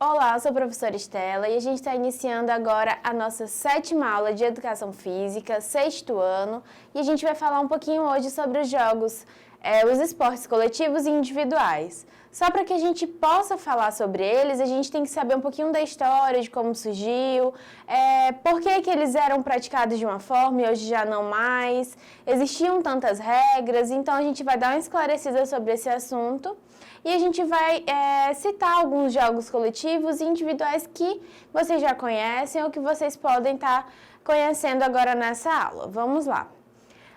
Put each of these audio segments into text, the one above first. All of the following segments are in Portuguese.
Olá, eu sou a professora Estela e a gente está iniciando agora a nossa 7ª aula de Educação Física, 6º ano, e a gente vai falar um pouquinho hoje sobre os jogos, os esportes coletivos e individuais. Só para que a gente possa falar sobre eles, a gente tem que saber um pouquinho da história, de como surgiu, por que eles eram praticados de uma forma e hoje já não mais, existiam tantas regras, então a gente vai dar uma esclarecida sobre esse assunto. E a gente vai citar alguns jogos coletivos e individuais que vocês já conhecem ou que vocês podem estar conhecendo agora nessa aula. Vamos lá.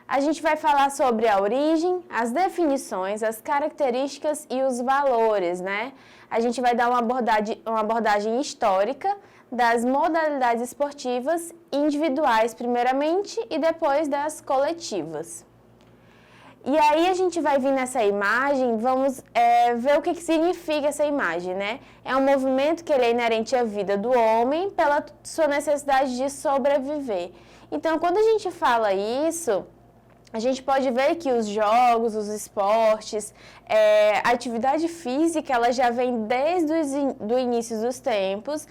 A gente vai falar sobre a origem, as definições, as características e os valores, né? A gente vai dar uma abordagem histórica das modalidades esportivas individuais primeiramente e depois das coletivas. E aí a gente vai vir nessa imagem, vamos ver o que significa essa imagem, né? É um movimento que ele é inerente à vida do homem pela sua necessidade de sobreviver. Então, quando a gente fala isso, a gente pode ver que os jogos, os esportes, a atividade física, ela já vem desde o início dos tempos,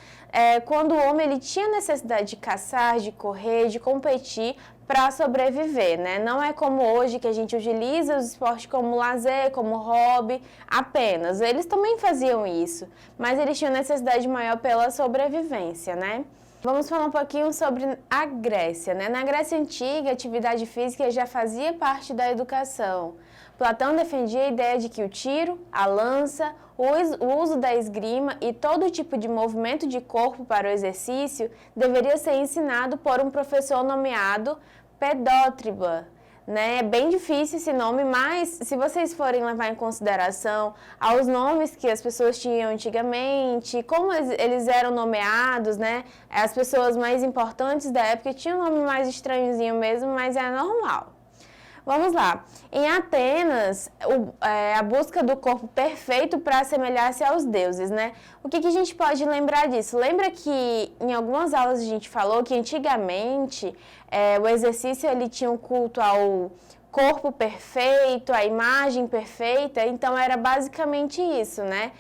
quando o homem ele tinha necessidade de caçar, de correr, de competir para sobreviver, né? Não é como hoje que a gente utiliza os esportes como lazer, como hobby, apenas. Eles também faziam isso, mas eles tinham necessidade maior pela sobrevivência, né? Vamos falar um pouquinho sobre a Grécia, né? Na Grécia Antiga, a atividade física já fazia parte da educação. Platão defendia a ideia de que o tiro, a lança, o uso da esgrima e todo tipo de movimento de corpo para o exercício deveria ser ensinado por um professor nomeado Pedótriba. Né? É bem difícil esse nome, mas se vocês forem levar em consideração aos nomes que as pessoas tinham antigamente, como eles eram nomeados, né? As pessoas mais importantes da época tinham um nome mais estranhozinho mesmo, mas é normal. Vamos lá. Em Atenas, a busca do corpo perfeito para assemelhar-se aos deuses, né? O que a gente pode lembrar disso? Lembra que em algumas aulas a gente falou que antigamente o exercício ele tinha um culto ao corpo perfeito, a imagem perfeita, então era basicamente isso, né?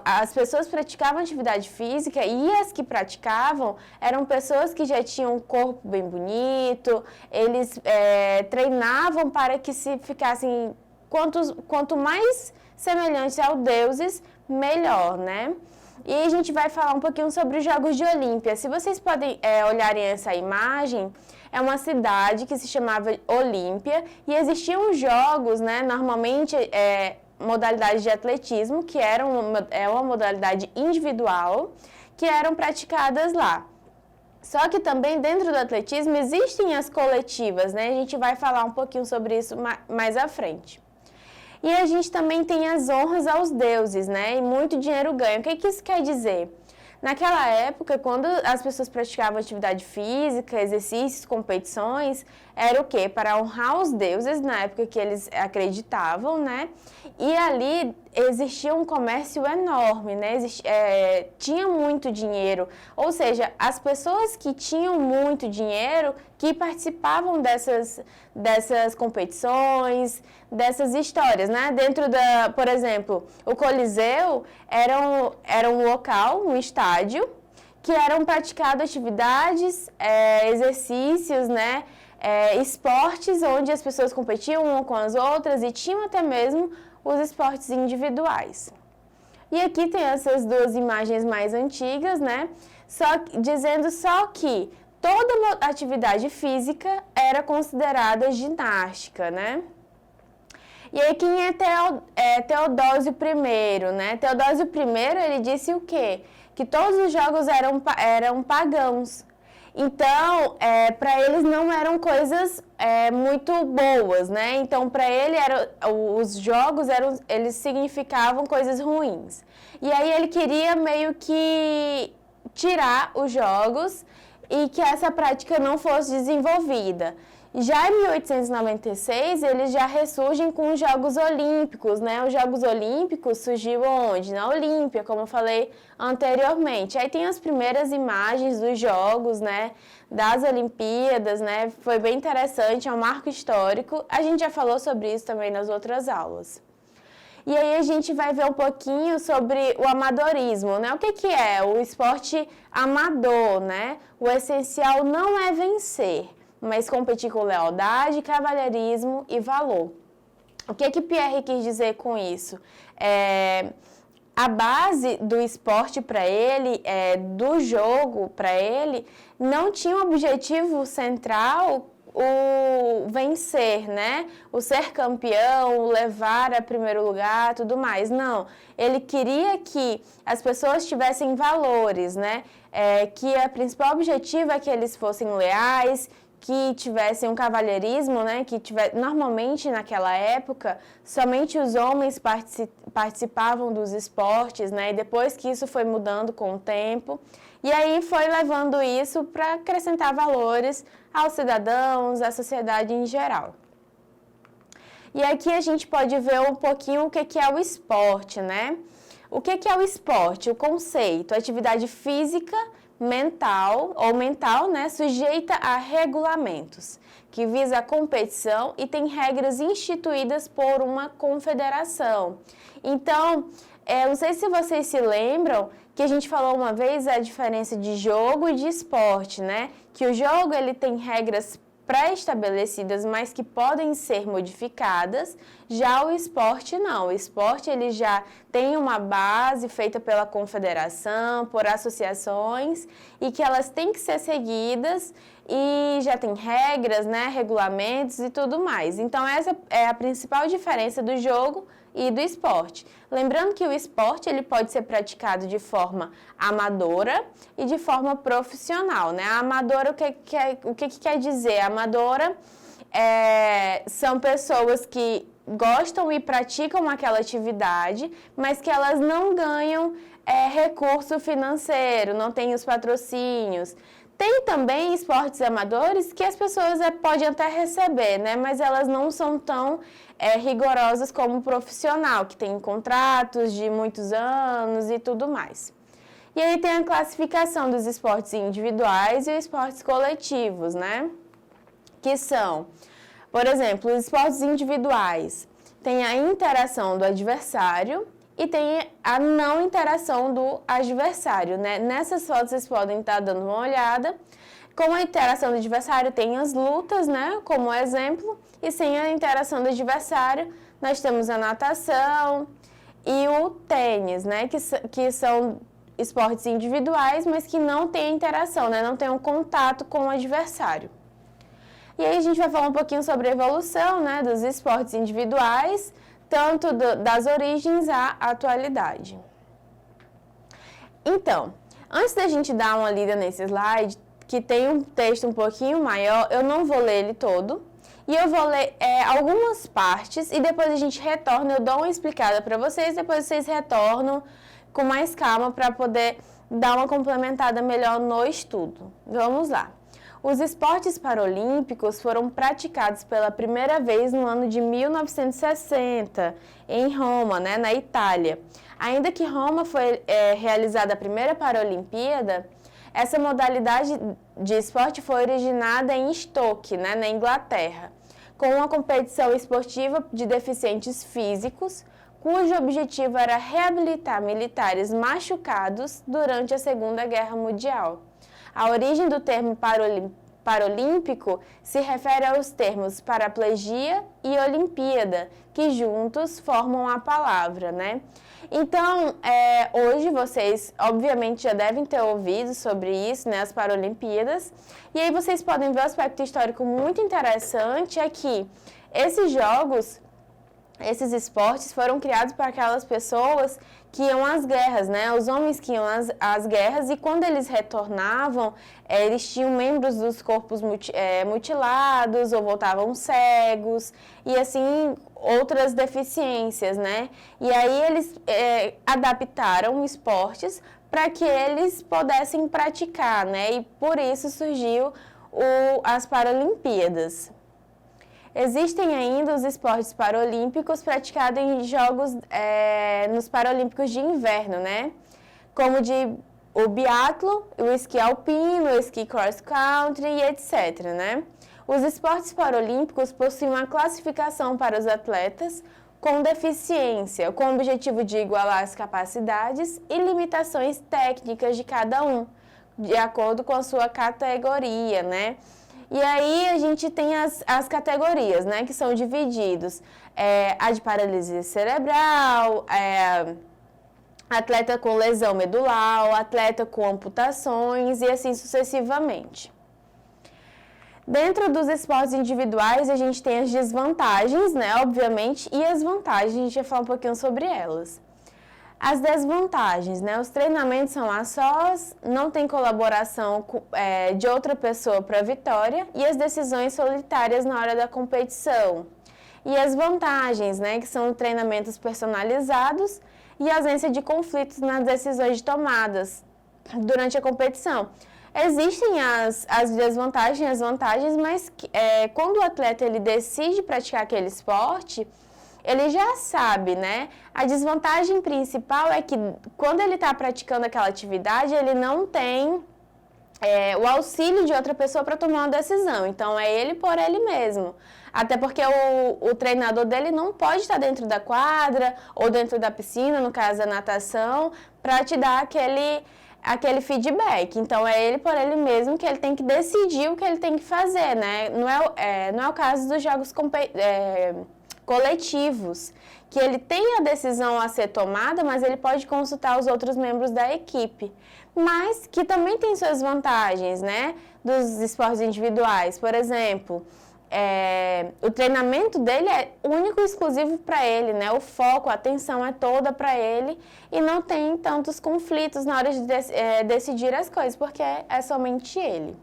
As pessoas praticavam atividade física e as que praticavam eram pessoas que já tinham um corpo bem bonito, eles treinavam para que se ficassem, quanto mais semelhantes aos deuses, melhor, né? E a gente vai falar um pouquinho sobre os Jogos de Olímpia. Se vocês podem olharem essa imagem, é uma cidade que se chamava Olímpia e existiam jogos, né, normalmente modalidades de atletismo, que é uma modalidade individual, que eram praticadas lá. Só que também dentro do atletismo existem as coletivas, né? A gente vai falar um pouquinho sobre isso mais à frente. E a gente também tem as honras aos deuses, né? E muito dinheiro ganho. O que isso quer dizer? Naquela época, quando as pessoas praticavam atividade física, exercícios, competições, era o quê? Para honrar os deuses, na época que eles acreditavam, né? E ali existia um comércio enorme, né? Tinha muito dinheiro, ou seja, as pessoas que tinham muito dinheiro, que participavam dessas competições, dessas histórias, né? Por exemplo, o Coliseu era um local, um estádio, que eram praticadas atividades, exercícios, né? Esportes onde as pessoas competiam umas com as outras e tinham até mesmo os esportes individuais. E aqui tem essas duas imagens mais antigas, né? Dizendo só que toda atividade física era considerada ginástica, né? E aí quem é Teodósio I, né? Teodósio I, ele disse o quê? Que todos os jogos eram pagãos. Então, para eles não eram coisas muito boas, né? Então, para ele, os jogos eles significavam coisas ruins. E aí ele queria meio que tirar os jogos e que essa prática não fosse desenvolvida. Já em 1896, eles já ressurgem com os Jogos Olímpicos, né? Os Jogos Olímpicos surgiu onde? Na Olímpia, como eu falei anteriormente. Aí tem as primeiras imagens dos Jogos, né? Das Olimpíadas, né? Foi bem interessante, é um marco histórico. A gente já falou sobre isso também nas outras aulas. E aí a gente vai ver um pouquinho sobre o amadorismo, né? O que é o esporte amador, né? O essencial não é vencer, mas competir com lealdade, cavalheirismo e valor. O que Pierre quis dizer com isso? A base do esporte para ele, do jogo para ele, não tinha um objetivo central o vencer, né? O ser campeão, o levar a primeiro lugar, tudo mais. Não, ele queria que as pessoas tivessem valores, né? Que o principal objetivo é que eles fossem leais, que tivessem um cavalheirismo, né? Normalmente naquela época somente os homens participavam dos esportes, né? E depois que isso foi mudando com o tempo, e aí foi levando isso para acrescentar valores aos cidadãos, à sociedade em geral. E aqui a gente pode ver um pouquinho o que é o esporte, né? O que é o esporte? O conceito, atividade física, mental, né, sujeita a regulamentos, que visa a competição e tem regras instituídas por uma confederação. Então, não sei se vocês se lembram que a gente falou uma vez a diferença de jogo e de esporte, né? Que o jogo ele tem regras pré-estabelecidas, mas que podem ser modificadas. Já o esporte não. O esporte ele já tem uma base feita pela confederação, por associações, e que elas têm que ser seguidas e já tem regras, né, regulamentos e tudo mais. Então essa é a principal diferença do jogo e do esporte. Lembrando que o esporte ele pode ser praticado de forma amadora e de forma profissional, né? A amadora, o que quer dizer? A amadora são pessoas que gostam e praticam aquela atividade, mas que elas não ganham recurso financeiro, não têm os patrocínios. Tem também esportes amadores que as pessoas podem até receber, né? Mas elas não são tão rigorosas como o profissional, que tem contratos de muitos anos e tudo mais. E aí tem a classificação dos esportes individuais e os esportes coletivos, né? Que são, por exemplo, os esportes individuais. Tem a interação do adversário e tem a não interação do adversário, né? Nessas fotos vocês podem estar dando uma olhada. Com a interação do adversário tem as lutas, né? Como exemplo. E sem a interação do adversário, nós temos a natação e o tênis, né? Que são esportes individuais, mas que não têm interação, né? Não tem um contato com o adversário. E aí a gente vai falar um pouquinho sobre a evolução, né? Dos esportes individuais, tanto das origens à atualidade. Então, antes da gente dar uma lida nesse slide, que tem um texto um pouquinho maior, eu não vou ler ele todo. E eu vou ler algumas partes e depois a gente retorna, eu dou uma explicada para vocês, depois vocês retornam com mais calma para poder dar uma complementada melhor no estudo. Vamos lá. Os esportes paralímpicos foram praticados pela primeira vez no ano de 1960, em Roma, né, na Itália. Ainda que Roma foi realizada a primeira Paralimpíada, essa modalidade de esporte foi originada em Stoke, né, na Inglaterra, com uma competição esportiva de deficientes físicos, cujo objetivo era reabilitar militares machucados durante a Segunda Guerra Mundial. A origem do termo paralímpico se refere aos termos paraplegia e Olimpíada, que juntos formam a palavra, né? Então, hoje vocês, obviamente, já devem ter ouvido sobre isso, né, as Paralimpíadas. E aí vocês podem ver um aspecto histórico muito interessante, é que esses jogos, esses esportes foram criados para aquelas pessoas que iam às guerras, né? Os homens que iam às guerras e quando eles retornavam, eles tinham membros dos corpos mutilados ou voltavam cegos e assim outras deficiências, né? E aí eles adaptaram esportes para que eles pudessem praticar, né? E por isso surgiu as Paralimpíadas. Existem ainda os esportes paralímpicos praticados em jogos nos Paralímpicos de inverno, né? Como o biatlo, o esqui alpino, o esqui cross country e etc, né? Os esportes paralímpicos possuem uma classificação para os atletas com deficiência, com o objetivo de igualar as capacidades e limitações técnicas de cada um, de acordo com a sua categoria, né? E aí a gente tem as categorias, né, que são divididos. A de paralisia cerebral, atleta com lesão medular, atleta com amputações e assim sucessivamente. Dentro dos esportes individuais, a gente tem as desvantagens, né, obviamente, e as vantagens, a gente vai falar um pouquinho sobre elas. As desvantagens, né, os treinamentos são a sós, não tem colaboração de outra pessoa para a vitória e as decisões solitárias na hora da competição. E as vantagens, né, que são treinamentos personalizados e ausência de conflitos nas decisões tomadas durante a competição. Existem as desvantagens e as vantagens, mas quando o atleta ele decide praticar aquele esporte, ele já sabe, né? A desvantagem principal é que quando ele está praticando aquela atividade, ele não tem o auxílio de outra pessoa para tomar uma decisão. Então, é ele por ele mesmo. Até porque o treinador dele não pode estar dentro da quadra ou dentro da piscina, no caso da natação, para te dar aquele feedback. Então, é ele por ele mesmo que ele tem que decidir o que ele tem que fazer, né? Não é o caso dos jogos coletivos, que ele tem a decisão a ser tomada, mas ele pode consultar os outros membros da equipe. Mas que também tem suas vantagens, né? Dos esportes individuais. Por exemplo, o treinamento dele é único e exclusivo para ele, né? O foco, a atenção é toda para ele e não tem tantos conflitos na hora de decidir as coisas, porque é somente ele.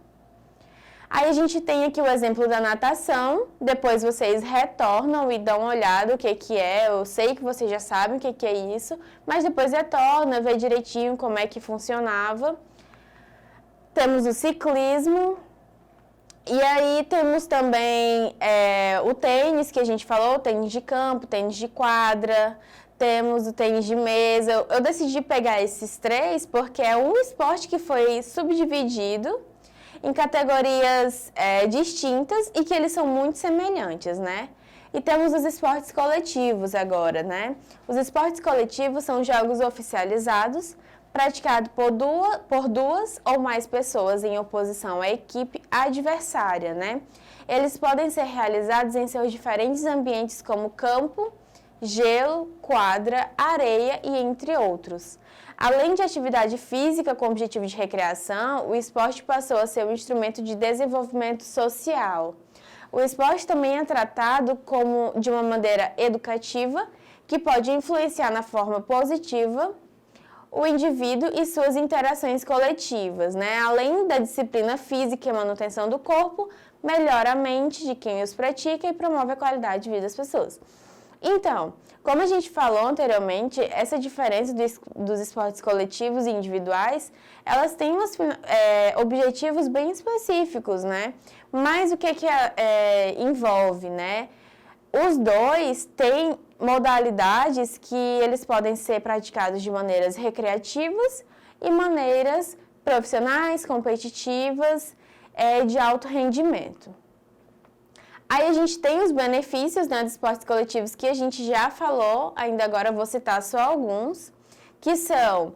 Aí a gente tem aqui o exemplo da natação, depois vocês retornam e dão uma olhada o que é, eu sei que vocês já sabem o que é isso, mas depois retorna, vê direitinho como é que funcionava. Temos o ciclismo, e aí temos também o tênis, que a gente falou, tênis de campo, tênis de quadra, temos o tênis de mesa. Eu decidi pegar esses três porque é um esporte que foi subdividido em categorias distintas e que eles são muito semelhantes, né? E temos os esportes coletivos agora, né? Os esportes coletivos são jogos oficializados, praticados por duas ou mais pessoas em oposição à equipe adversária, né? Eles podem ser realizados em seus diferentes ambientes como campo, gelo, quadra, areia e entre outros. Além de atividade física com objetivo de recreação, o esporte passou a ser um instrumento de desenvolvimento social. O esporte também é tratado de uma maneira educativa, que pode influenciar na forma positiva o indivíduo e suas interações coletivas, né? Além da disciplina física e manutenção do corpo, melhora a mente de quem os pratica e promove a qualidade de vida das pessoas. Então, como a gente falou anteriormente, essa diferença dos esportes coletivos e individuais, elas têm objetivos bem específicos, né? Mas o que envolve, né? Os dois têm modalidades que eles podem ser praticados de maneiras recreativas e maneiras profissionais, competitivas, de alto rendimento. Aí a gente tem os benefícios, né, dos esportes coletivos que a gente já falou, ainda agora eu vou citar só alguns, que são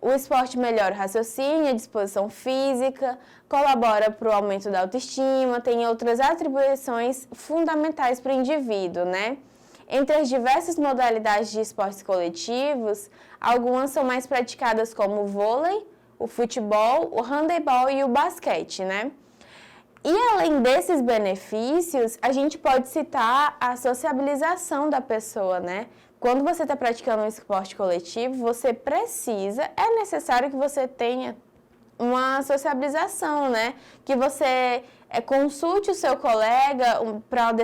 o esporte melhora o raciocínio, a disposição física, colabora para o aumento da autoestima, tem outras atribuições fundamentais para o indivíduo, né? Entre as diversas modalidades de esportes coletivos, algumas são mais praticadas como o vôlei, o futebol, o handebol e o basquete, né? E além desses benefícios, a gente pode citar a sociabilização da pessoa, né? Quando você está praticando um esporte coletivo, é necessário que você tenha uma sociabilização, né? Que você consulte o seu colega para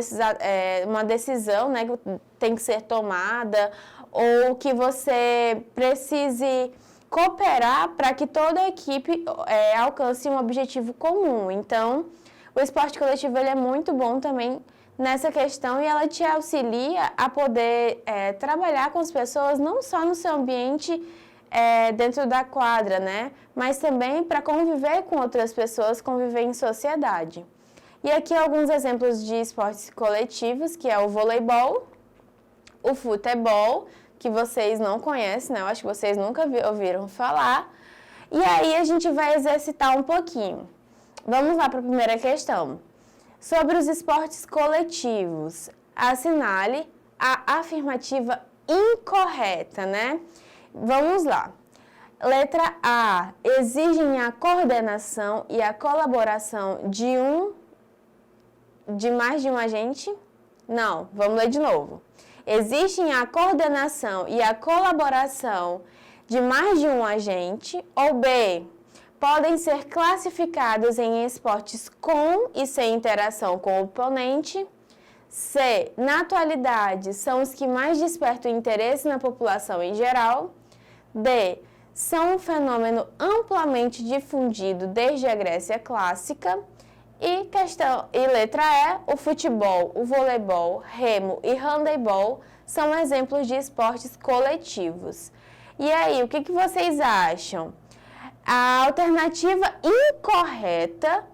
uma decisão, né, que tem que ser tomada, ou que você precise cooperar para que toda a equipe alcance um objetivo comum. Então, o esporte coletivo ele é muito bom também nessa questão e ela te auxilia a poder trabalhar com as pessoas não só no seu ambiente dentro da quadra, né? Mas também para conviver com outras pessoas, conviver em sociedade. E aqui alguns exemplos de esportes coletivos, que é o voleibol, o futebol, que vocês não conhecem, né? Eu acho que vocês nunca ouviram falar. E aí a gente vai exercitar um pouquinho. Vamos lá para a primeira questão. Sobre os esportes coletivos, assinale a afirmativa incorreta, né? Vamos lá. Letra A. Exigem a coordenação e a colaboração de mais de um agente? Não, vamos ler de novo. Existem a coordenação e a colaboração de mais de um agente? Ou B, podem ser classificados em esportes com e sem interação com o oponente? C, na atualidade, são os que mais despertam interesse na população em geral? D, são um fenômeno amplamente difundido desde a Grécia clássica? E letra E, o futebol, o voleibol, remo e handebol são exemplos de esportes coletivos. E aí, o que vocês acham? A alternativa incorreta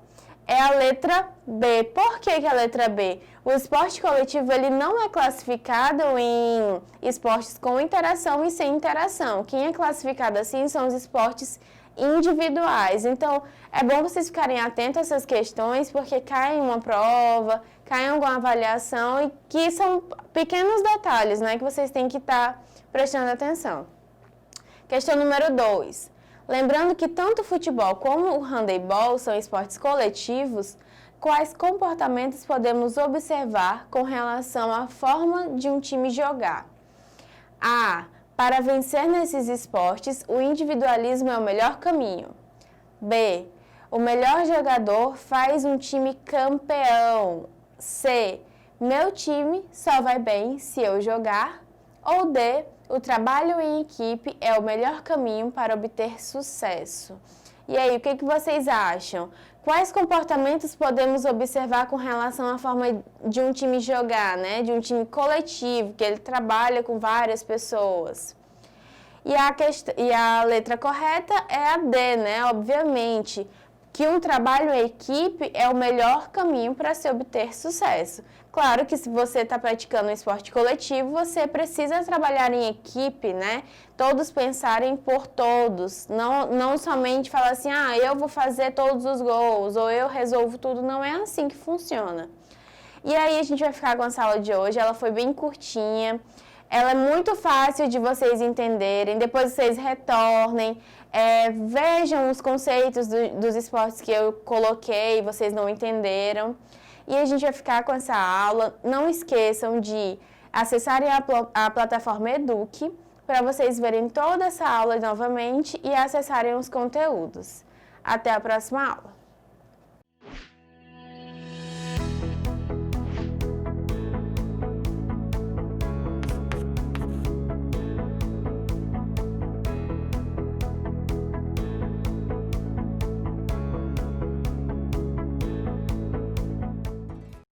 é a letra B. Por que a letra B? O esporte coletivo ele não é classificado em esportes com interação e sem interação. Quem é classificado assim são os esportes individuais. Então, é bom vocês ficarem atentos a essas questões, porque caem uma prova, caem alguma avaliação, e que são pequenos detalhes, né, que vocês têm que estar prestando atenção. Questão número 2. Lembrando que tanto o futebol como o handebol são esportes coletivos, quais comportamentos podemos observar com relação à forma de um time jogar? A. Para vencer nesses esportes, o individualismo é o melhor caminho. B. O melhor jogador faz um time campeão. C. Meu time só vai bem se eu jogar. Ou D. O trabalho em equipe é o melhor caminho para obter sucesso. E aí, o que vocês acham? Quais comportamentos podemos observar com relação à forma de um time jogar, né? De um time coletivo, que ele trabalha com várias pessoas. E a letra correta é a D, né? Obviamente, que um trabalho em equipe é o melhor caminho para se obter sucesso. Claro que se você está praticando um esporte coletivo, você precisa trabalhar em equipe, né? Todos pensarem por todos, não somente falar assim, eu vou fazer todos os gols, ou eu resolvo tudo, não é assim que funciona. E aí a gente vai ficar com a sala de hoje, ela foi bem curtinha, ela é muito fácil de vocês entenderem, depois vocês retornem, vejam os conceitos dos esportes que eu coloquei, vocês não entenderam. E a gente vai ficar com essa aula. Não esqueçam de acessarem a plataforma Eduque para vocês verem toda essa aula novamente e acessarem os conteúdos. Até a próxima aula!